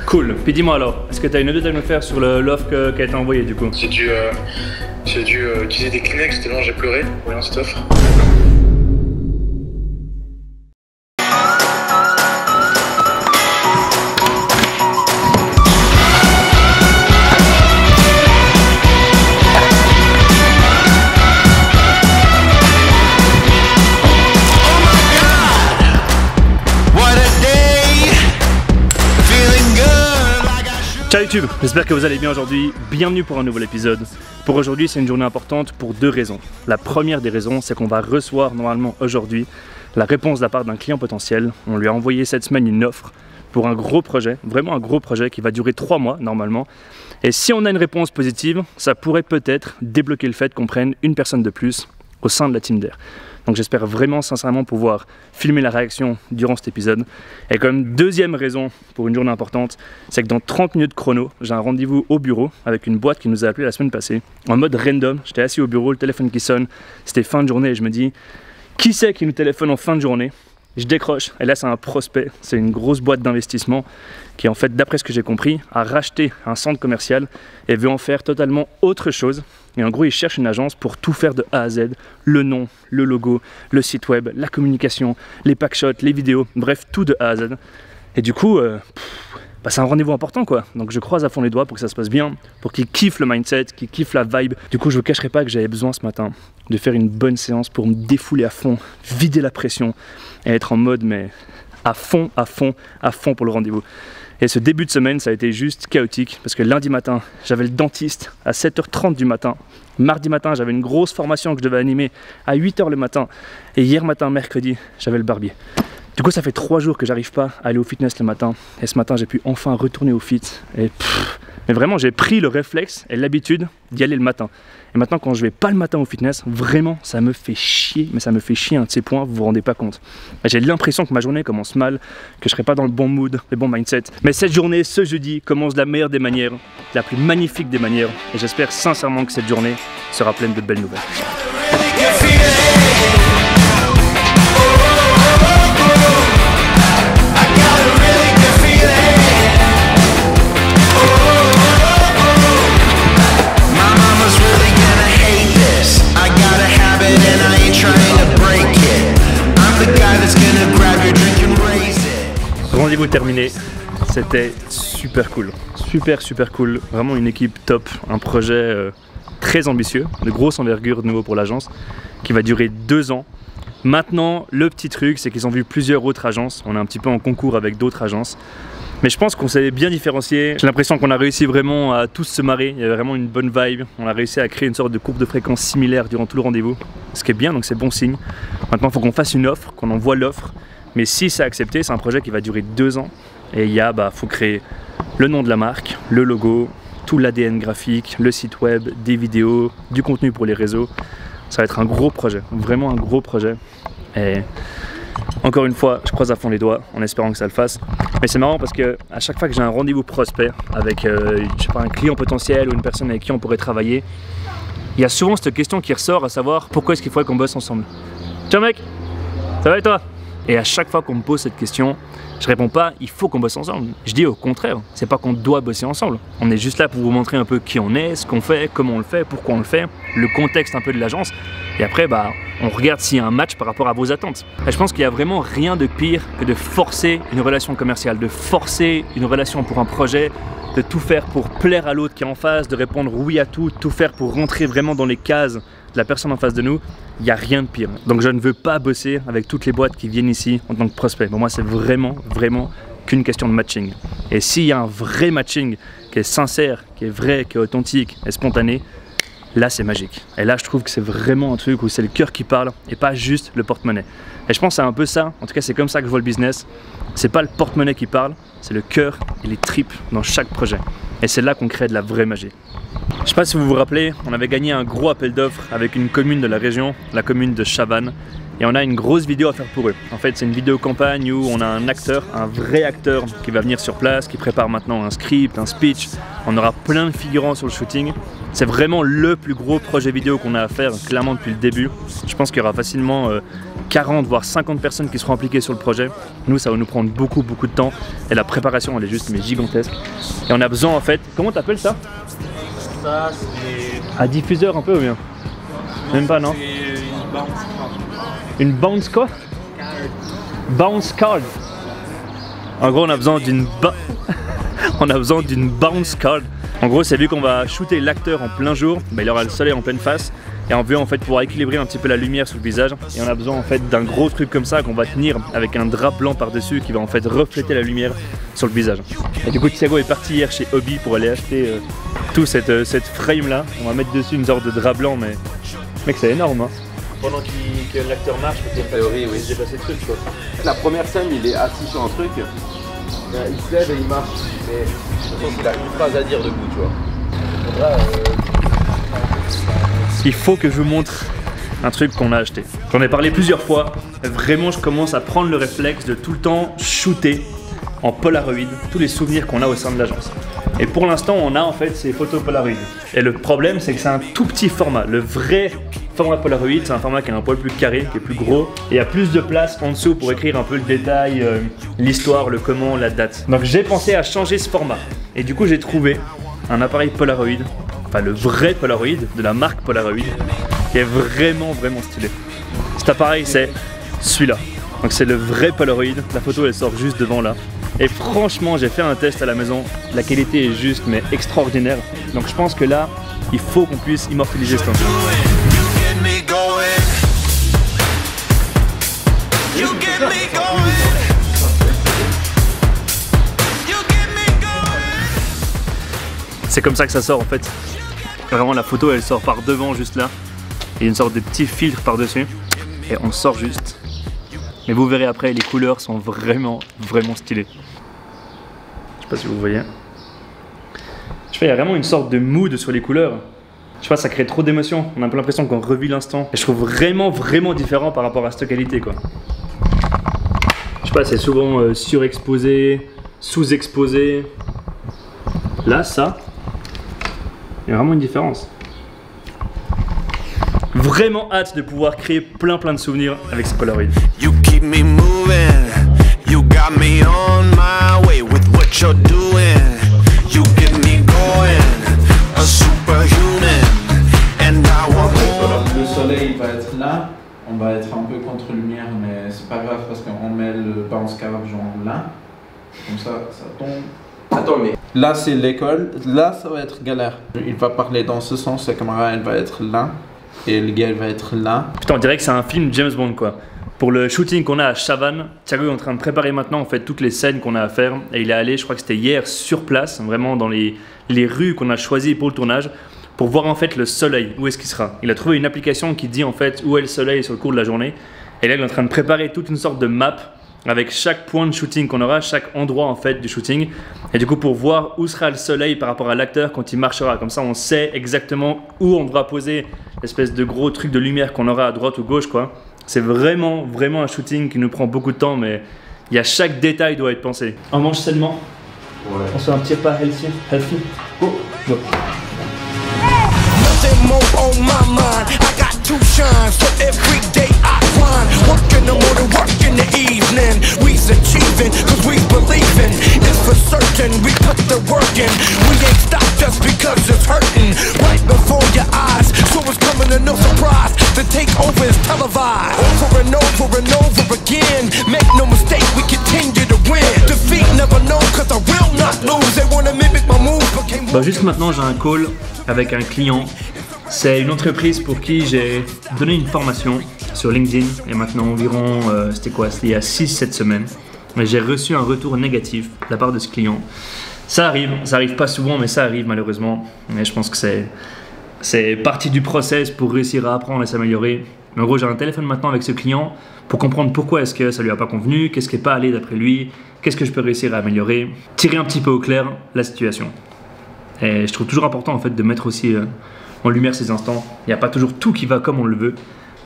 Cool. Puis dis-moi alors, est-ce que tu as une update à me faire sur l'offre qui a été envoyée du coup? J'ai dû utiliser des Kleenex tellement j'ai pleuré en voyant cette offre. Ciao YouTube, j'espère que vous allez bien aujourd'hui, bienvenue pour un nouvel épisode. Pour aujourd'hui c'est une journée importante pour deux raisons. La première des raisons c'est qu'on va recevoir normalement aujourd'hui la réponse de la part d'un client potentiel. On lui a envoyé cette semaine une offre pour un gros projet, vraiment un gros projet qui va durer 3 mois normalement. Et si on a une réponse positive, ça pourrait peut-être débloquer le fait qu'on prenne une personne de plus au sein de la team d'Air. Donc j'espère vraiment sincèrement pouvoir filmer la réaction durant cet épisode. Et comme deuxième raison pour une journée importante, c'est que dans 30 minutes chrono, j'ai un rendez-vous au bureau avec une boîte qui nous a appelé la semaine passée. En mode random, j'étais assis au bureau, le téléphone qui sonne, c'était fin de journée et je me dis, qui c'est qui nous téléphone en fin de journée? Je décroche et là c'est un prospect, c'est une grosse boîte d'investissement qui en fait, d'après ce que j'ai compris, a racheté un centre commercial et veut en faire totalement autre chose. Et en gros, il cherche une agence pour tout faire de A à Z, le nom, le logo, le site web, la communication, les packshots, les vidéos, bref, tout de A à Z. Et du coup, c'est un rendez-vous important quoi. Donc je croise à fond les doigts pour que ça se passe bien, pour qu'il kiffe le mindset, qu'il kiffe la vibe. Du coup, je vous cacherai pas que j'avais besoin ce matin de faire une bonne séance pour me défouler à fond, vider la pression et être en mode mais à fond pour le rendez-vous. Et ce début de semaine, ça a été juste chaotique parce que lundi matin, j'avais le dentiste à 7h30 du matin. Mardi matin, j'avais une grosse formation que je devais animer à 8h le matin. Et hier matin, mercredi, j'avais le barbier. Du coup, ça fait 3 jours que j'arrive pas à aller au fitness le matin. Et ce matin, j'ai pu enfin retourner au fit. Et mais vraiment, j'ai pris le réflexe et l'habitude d'y aller le matin. Et maintenant, quand je vais pas le matin au fitness, vraiment, ça me fait chier. Mais ça me fait chier un de ces points, vous vous rendez pas compte. J'ai l'impression que ma journée commence mal, que je serai pas dans le bon mood, le bon mindset. Mais cette journée, ce jeudi, commence de la meilleure des manières, la plus magnifique des manières. Et j'espère sincèrement que cette journée sera pleine de belles nouvelles. Rendez-vous terminé, c'était super cool, super cool, vraiment une équipe top, un projet très ambitieux, de grosse envergure de nouveau pour l'agence, qui va durer 2 ans. Maintenant, le petit truc, c'est qu'ils ont vu plusieurs autres agences, on est un petit peu en concours avec d'autres agences, mais je pense qu'on s'est bien différencié. J'ai l'impression qu'on a réussi vraiment à tous se marrer, il y avait vraiment une bonne vibe, on a réussi à créer une sorte de courbe de fréquence similaire durant tout le rendez-vous, ce qui est bien, donc c'est bon signe. Maintenant, il faut qu'on fasse une offre, qu'on envoie l'offre. Mais si c'est accepté, c'est un projet qui va durer 2 ans. Et il y a, faut créer le nom de la marque, le logo, tout l'ADN graphique, le site web, des vidéos, du contenu pour les réseaux. Ça va être un gros projet, vraiment un gros projet. Et encore une fois, je croise à fond les doigts en espérant que ça le fasse. Mais c'est marrant parce que à chaque fois que j'ai un rendez-vous prospect avec je sais pas, un client potentiel ou une personne avec qui on pourrait travailler, il y a souvent cette question qui ressort, à savoir pourquoi est-ce qu'il faudrait qu'on bosse ensemble. Ciao mec, ça va et toi? Et à chaque fois qu'on me pose cette question, je réponds pas il faut qu'on bosse ensemble. Je dis au contraire, c'est pas qu'on doit bosser ensemble. On est juste là pour vous montrer un peu qui on est, ce qu'on fait, comment on le fait, pourquoi on le fait, le contexte un peu de l'agence. Et après, on regarde s'il y a un match par rapport à vos attentes. Et je pense qu'il y a vraiment rien de pire que de forcer une relation commerciale, de forcer une relation pour un projet, de tout faire pour plaire à l'autre qui est en face, de répondre oui à tout faire pour rentrer vraiment dans les cases de la personne en face de nous. Il n'y a rien de pire. Donc je ne veux pas bosser avec toutes les boîtes qui viennent ici en tant que prospect. Pour moi, c'est vraiment qu'une question de matching. Et s'il y a un vrai matching qui est sincère, qui est vrai, qui est authentique et spontané, là c'est magique. Et là je trouve que c'est vraiment un truc où c'est le cœur qui parle et pas juste le porte-monnaie. Et je pense que c'est un peu ça, en tout cas c'est comme ça que je vois le business. C'est pas le porte-monnaie qui parle, c'est le cœur et les tripes dans chaque projet. Et c'est là qu'on crée de la vraie magie. Je sais pas si vous vous rappelez, on avait gagné un gros appel d'offres avec une commune de la région, la commune de Chavannes. Et on a une grosse vidéo à faire pour eux. En fait, c'est une vidéo campagne où on a un acteur, un vrai acteur qui va venir sur place, qui prépare maintenant un script, un speech. On aura plein de figurants sur le shooting. C'est vraiment le plus gros projet vidéo qu'on a à faire, clairement depuis le début. Je pense qu'il y aura facilement 40 voire 50 personnes qui seront impliquées sur le projet. Nous, ça va nous prendre beaucoup de temps. Et la préparation, elle est juste mais gigantesque. Et on a besoin en fait, comment t'appelles ça? Ça, c'est... Un diffuseur un peu ou bien? Même pas, non? Une bounce quoi? Bounce card. En gros, on a besoin d'une bounce card. En gros, c'est vu qu'on va shooter l'acteur en plein jour, bah, il aura le soleil en pleine face et on veut en fait pouvoir équilibrer un petit peu la lumière sur le visage. Et on a besoin en fait d'un gros truc comme ça qu'on va tenir avec un drap blanc par-dessus qui va en fait refléter la lumière sur le visage. Et du coup, Thiago est parti hier chez Hobby pour aller acheter tout cette frame là. On va mettre dessus une sorte de drap blanc, mais mec, c'est énorme, hein. Pendant que l'acteur marche, peut-être en théorie, oui, j'ai passé le truc quoi. La première scène, il est assis sur un truc, il se lève et il marche, mais je pense qu'il a une phrase à dire debout, tu vois. Il faut que je vous montre un truc qu'on a acheté. J'en ai parlé plusieurs fois, vraiment je commence à prendre le réflexe de tout le temps shooter en Polaroid tous les souvenirs qu'on a au sein de l'agence. Et pour l'instant, on a en fait ces photos Polaroid. Et le problème, c'est que c'est un tout petit format. Le vrai format Polaroid, c'est un format qui est un poil plus carré, qui est plus gros. Et il y a plus de place en dessous pour écrire un peu le détail, l'histoire, le comment, la date. Donc j'ai pensé à changer ce format. Et du coup, j'ai trouvé un appareil Polaroid, enfin le vrai Polaroid, de la marque Polaroid, qui est vraiment stylé. Cet appareil, c'est celui-là. Donc c'est le vrai Polaroid. La photo, elle sort juste devant là. Et franchement, j'ai fait un test à la maison, la qualité est juste mais extraordinaire. Donc je pense que là, il faut qu'on puisse immortaliser cet instant. C'est comme ça que ça sort en fait. Vraiment la photo elle sort par devant juste là. Il y a une sorte de petit filtre par dessus. Et on sort juste. Mais vous verrez après, les couleurs sont vraiment stylées. Je sais pas si vous voyez. Je sais, il y a vraiment une sorte de mood sur les couleurs. Je sais pas, ça crée trop d'émotions. On a un peu l'impression qu'on revit l'instant. Et je trouve vraiment différent par rapport à cette qualité quoi. Je sais pas, c'est souvent surexposé, sous-exposé. Là, ça, il y a vraiment une différence. Vraiment hâte de pouvoir créer plein de souvenirs avec ce Polaroid. You keep me moving, you got me on my way with what you're doing. You get me going, a superhuman, and I want. Le soleil va être là, on va être un peu contre lumière, mais c'est pas grave parce qu'on met le bounce card genre là, comme ça tombe. Attends, mais là c'est l'école, là ça va être galère. Il va parler dans ce sens, la caméra elle va être là. Et le gars il va être là. Putain, on dirait que c'est un film James Bond quoi. Pour le shooting qu'on a à Chavannes, Thiago est en train de préparer maintenant en fait toutes les scènes qu'on a à faire. Et il est allé, je crois que c'était hier, sur place, vraiment dans les rues qu'on a choisies pour le tournage, pour voir en fait le soleil, où est-ce qu'il sera. Il a trouvé une application qui dit en fait où est le soleil sur le cours de la journée. Et là il est en train de préparer toute une sorte de map avec chaque point de shooting qu'on aura, chaque endroit en fait du shooting. Et du coup pour voir où sera le soleil par rapport à l'acteur quand il marchera. Comme ça on sait exactement où on devra poser l'espèce de gros truc de lumière qu'on aura à droite ou gauche quoi. C'est vraiment un shooting qui nous prend beaucoup de temps, mais il y a chaque détail doit être pensé. On mange seulement. Ouais. On se fait un petit repas healthy. Go. Two shines for every day I grind. Working the morning, working the evening. We's achieving, cause we believing. It's for certain, we put the work in. We ain't stopped just because it's hurting. Right before your eyes, so it's coming to no surprise. The takeover is televised. Over and over again. Make no mistake, we continue to win. Defeat never know, cause I will not lose. They wanna mimic my moves, but can't. Bah juste maintenant j'ai un call avec un client. C'est une entreprise pour qui j'ai donné une formation sur LinkedIn et maintenant environ, c'était quoi, c'était il y a 6-7 semaines. Mais j'ai reçu un retour négatif de la part de ce client. Ça arrive pas souvent mais ça arrive malheureusement. Mais je pense que c'est partie du process pour réussir à apprendre et s'améliorer. Mais en gros j'ai un téléphone maintenant avec ce client pour comprendre pourquoi est-ce que ça lui a pas convenu, qu'est-ce qui n'est pas allé d'après lui, qu'est-ce que je peux réussir à améliorer, tirer un petit peu au clair la situation. Et je trouve toujours important en fait de mettre aussi en lumière ces instants. Il n'y a pas toujours tout qui va comme on le veut.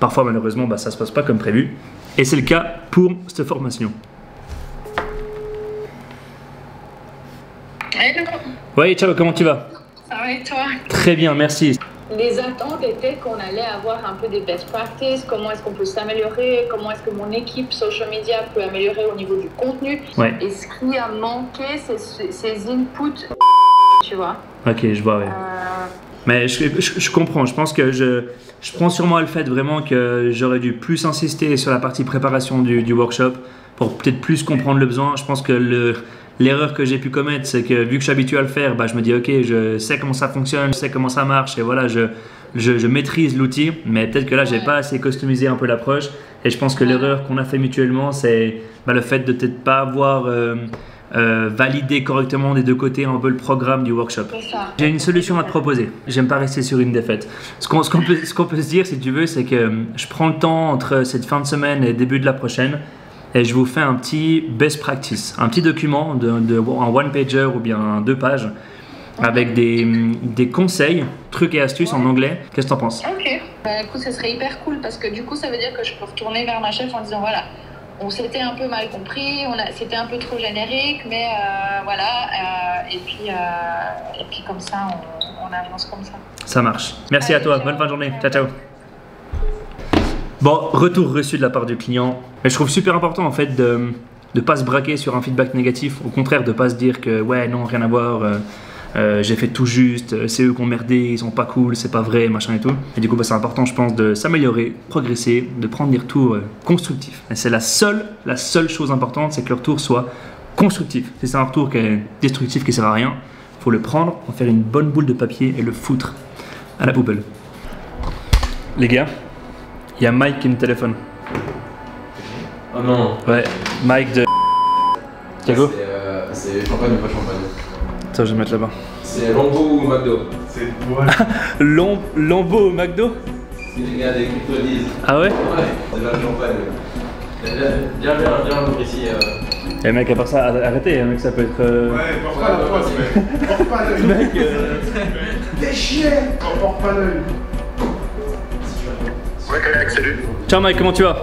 Parfois malheureusement ça ne se passe pas comme prévu. Et c'est le cas pour cette formation. Hello, Ouais, ciao, comment tu vas? ça va et toi? Très bien, merci. Les attentes étaient qu'on allait avoir un peu des best practices, comment est-ce qu'on peut s'améliorer, comment est-ce que mon équipe social media peut améliorer au niveau du contenu. Ouais. Et ce qui a manqué, c'est ces inputs, tu vois. Ok, je vois, ouais. Mais je comprends, je pense que je prends sur moi le fait vraiment que j'aurais dû plus insister sur la partie préparation du workshop pour peut-être plus comprendre le besoin. Je pense que l'erreur que j'ai pu commettre, c'est que vu que je suis habitué à le faire, je me dis ok, je sais comment ça fonctionne, je sais comment ça marche et voilà, je maîtrise l'outil, mais peut-être que là j'ai pas assez customisé un peu l'approche et je pense que l'erreur qu'on a fait mutuellement, c'est le fait de peut-être pas avoir validé correctement des deux côtés un peu le programme du workshop. J'ai une solution à te proposer, j'aime pas rester sur une défaite. Ce qu'on peut se dire si tu veux, c'est que je prends le temps entre cette fin de semaine et début de la prochaine et je vous fais un petit best practice, un petit document, un one-pager ou bien 2 pages avec des conseils, trucs et astuces en anglais. Qu'est-ce que tu en penses? Ok. Écoute, ça serait hyper cool parce que du coup, ça veut dire que je peux retourner vers ma chef en disant voilà, on s'était un peu mal compris, c'était un peu trop générique, mais voilà. Et puis comme ça, on avance comme ça. Ça marche. Merci à toi. Bonne fin de journée. Ciao, ciao. Bon, retour reçu de la part du client. Mais je trouve super important en fait de ne pas se braquer sur un feedback négatif. Au contraire, de ne pas se dire que ouais, non, rien à voir, j'ai fait tout juste, c'est eux qui ont merdé, ils sont pas cool, c'est pas vrai, machin et tout. Et du coup, c'est important, je pense, de s'améliorer, progresser, de prendre des retours constructifs. Et c'est la seule chose importante, c'est que le retour soit constructif. Si c'est un retour qui est destructif, qui sert à rien, faut le prendre, en faire une bonne boule de papier et le foutre à la poubelle. Les gars, il y a Mike qui me téléphone. Oh non. Ouais, Mike de Thiago. C'est champagne ou pas champagne? Attends, je vais mettre là-bas. C'est Lambeau ou McDo? C'est toi. Lambeau au McDo? C'est les gars des crypto disent. Ah ouais? Ouais, c'est la champagne. Viens ici. Eh mec, à part ça, arrêtez, mec, ça peut être... Ouais, porte pas la poisse, mec. Porte pas l'œil. Mec, Fais chier. Porte pas l'œil. Ouais, Kayak, salut. Ciao Mike, comment tu vas?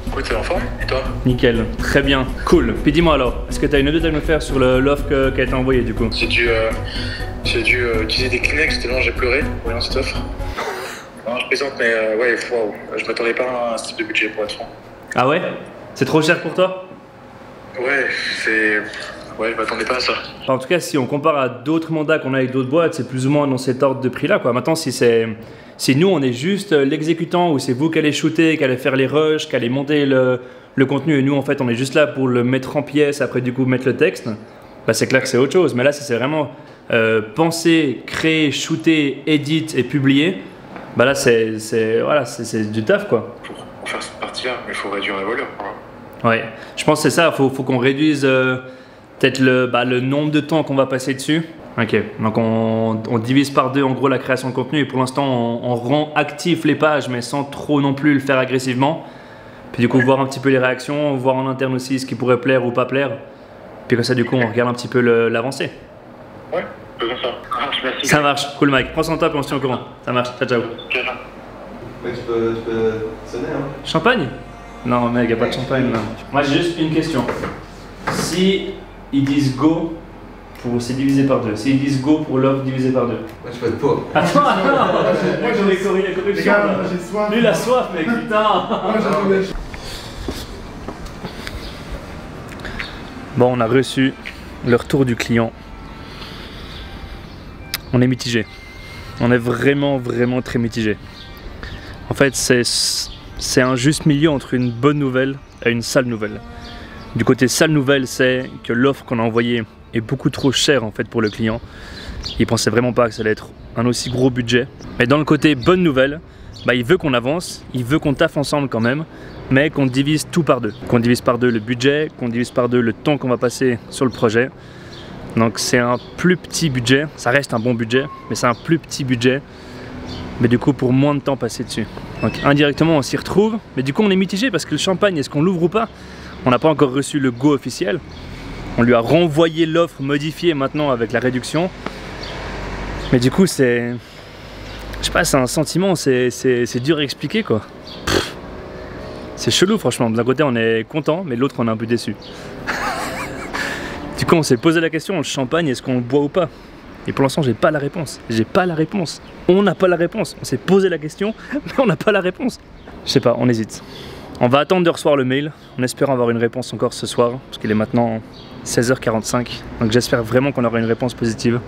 Écoute, t'es en forme? Et toi? Nickel, très bien, cool. Puis dis-moi alors, est-ce que tu as une update à me faire sur l'offre qui a été envoyée du coup? J'ai dû utiliser des Kleenex tellement j'ai pleuré en voyant cette offre. Non, je plaisante, mais ouais, waouh, je m'attendais pas à ce type de budget pour être franc. Ah ouais? C'est trop cher pour toi? Ouais, ouais, je m'attendais pas à ça. En tout cas, si on compare à d'autres mandats qu'on a avec d'autres boîtes, c'est plus ou moins dans cet ordre de prix-là, quoi. Maintenant, si nous, on est juste l'exécutant, ou c'est vous qui allez shooter, qui allez faire les rushs, qui allez monter le contenu, et nous, en fait, on est juste là pour le mettre en pièces, après, du coup, mettre le texte, c'est clair que c'est autre chose. Mais là, si c'est vraiment penser, créer, shooter, edit et publier, là, c'est du taf, quoi. Pour faire cette partie-là, mais il faut réduire la valeur. Ouais, je pense que c'est ça, faut qu'on réduise peut-être le nombre de temps qu'on va passer dessus. Ok, donc on divise par 2 en gros la création de contenu et pour l'instant on rend actif les pages mais sans trop non plus le faire agressivement. Puis du coup voir un petit peu les réactions, voir en interne aussi ce qui pourrait plaire ou pas plaire. Puis comme ça du coup on regarde un petit peu l'avancée. Ouais, faisons ça. Ça marche, merci. Ça marche, cool Mike, prends soin de toi puis on se tient au courant. Ça marche, ciao ciao. Mec, tu peux sonner hein? Champagne? Non mec, y a pas de champagne là. Moi j'ai juste une question. Si ils disent go, c'est divisé par 2. S'ils disent go pour l'offre divisé par 2. Moi, je peux être pauvre. Attends, moi j'aurais corrigé la correction. Les gars, j'ai soif. Lui la soif mec, putain. Moi, j'avais des... Bon, on a reçu le retour du client. On est mitigé. On est vraiment très mitigé. En fait, c'est un juste milieu entre une bonne nouvelle et une sale nouvelle. Du côté sale nouvelle, c'est que l'offre qu'on a envoyée est beaucoup trop chère en fait pour le client. Il pensait vraiment pas que ça allait être un aussi gros budget. Mais dans le côté bonne nouvelle, il veut qu'on avance, il veut qu'on taffe ensemble quand même, mais qu'on divise tout par 2. Qu'on divise par 2 le budget, qu'on divise par 2 le temps qu'on va passer sur le projet. Donc c'est un plus petit budget, ça reste un bon budget, mais c'est un plus petit budget. Mais du coup pour moins de temps passé dessus. Donc indirectement on s'y retrouve, mais du coup on est mitigé parce que le champagne, est-ce qu'on l'ouvre ou pas? On n'a pas encore reçu le go officiel. On lui a renvoyé l'offre modifiée maintenant avec la réduction. Mais du coup, c'est... Je sais pas, c'est un sentiment, c'est dur à expliquer quoi. C'est chelou franchement, d'un côté on est content, mais de l'autre on est un peu déçu. Du coup on s'est posé la question, le champagne, est-ce qu'on le boit ou pas? Et pour l'instant j'ai pas la réponse, On n'a pas la réponse, on s'est posé la question, mais on n'a pas la réponse. Je sais pas, on hésite. On va attendre de recevoir le mail, en espérant avoir une réponse encore ce soir, parce qu'il est maintenant 16h45, donc j'espère vraiment qu'on aura une réponse positive.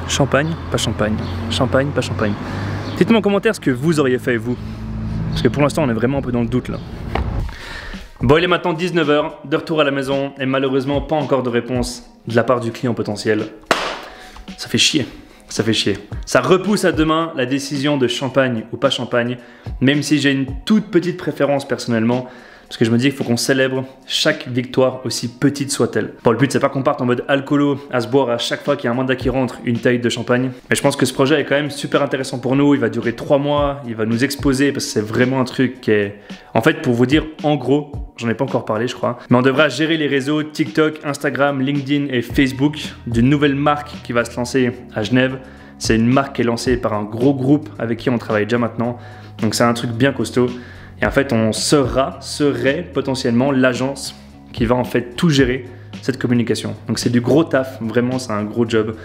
Champagne, pas champagne. Champagne, pas champagne. Dites-moi en commentaire ce que vous auriez fait vous. Parce que pour l'instant on est vraiment un peu dans le doute là. Bon, il est maintenant 19 h, de retour à la maison et malheureusement pas encore de réponse de la part du client potentiel. Ça fait chier, ça fait chier. Ça repousse à demain la décision de champagne ou pas champagne, même si j'ai une toute petite préférence personnellement. Parce que je me dis qu'il faut qu'on célèbre chaque victoire, aussi petite soit-elle. Bon, le but c'est pas qu'on parte en mode alcoolo à se boire à chaque fois qu'il y a un mandat qui rentre une taille de champagne. Mais je pense que ce projet est quand même super intéressant pour nous. Il va durer 3 mois, il va nous exposer parce que c'est vraiment un truc qui est... En fait, pour vous dire en gros, j'en ai pas encore parlé je crois, mais on devra gérer les réseaux TikTok, Instagram, LinkedIn et Facebook d'une nouvelle marque qui va se lancer à Genève. C'est une marque qui est lancée par un gros groupe avec qui on travaille déjà maintenant. Donc c'est un truc bien costaud. Et en fait, on serait potentiellement l'agence qui va en fait tout gérer cette communication. Donc c'est du gros taf, vraiment c'est un gros job.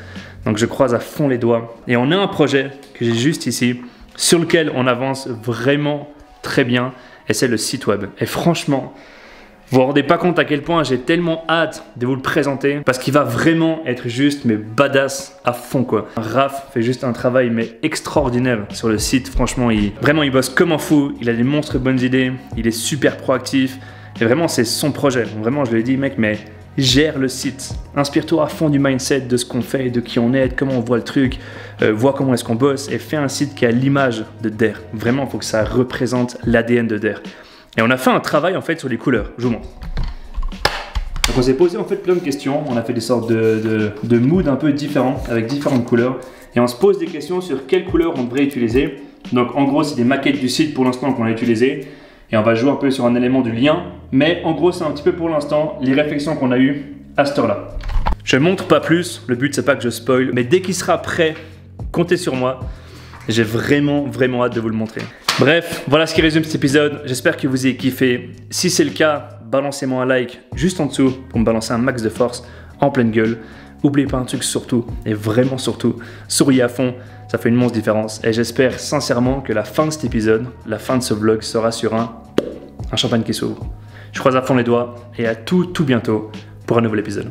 Donc je croise à fond les doigts. Et on a un projet que j'ai juste ici, sur lequel on avance vraiment très bien, et c'est le site web. Et franchement, vous vous rendez pas compte à quel point j'ai tellement hâte de vous le présenter, parce qu'il va vraiment être juste mais badass à fond quoi. Raph fait juste un travail mais extraordinaire sur le site, franchement il bosse comme un fou, il a des monstres bonnes idées, il est super proactif et vraiment c'est son projet. Vraiment je lui ai dit mec mais gère le site, inspire-toi à fond du mindset de ce qu'on fait, de qui on est, de comment on voit le truc, vois comment est-ce qu'on bosse et fais un site qui a l'image de DER. Vraiment il faut que ça représente l'ADN de DER. Et on a fait un travail en fait sur les couleurs, je vous montre. Donc on s'est posé en fait plein de questions, on a fait des sortes de moods un peu différents avec différentes couleurs et on se pose des questions sur quelle couleur on devrait utiliser. Donc en gros c'est des maquettes du site pour l'instant qu'on a utilisées et on va jouer un peu sur un élément du lien, mais en gros c'est un petit peu pour l'instant les réflexions qu'on a eues à cette heure-là. Je ne montre pas plus, le but c'est pas que je spoil, mais dès qu'il sera prêt, comptez sur moi. J'ai vraiment hâte de vous le montrer. Bref, voilà ce qui résume cet épisode. J'espère que vous avez kiffé. Si c'est le cas, balancez-moi un like juste en dessous pour me balancer un max de force en pleine gueule. N'oubliez pas un truc surtout, et vraiment surtout, souriez à fond, ça fait une immense différence. Et j'espère sincèrement que la fin de cet épisode, la fin de ce vlog sera sur un champagne qui s'ouvre. Je croise à fond les doigts et à tout bientôt pour un nouvel épisode.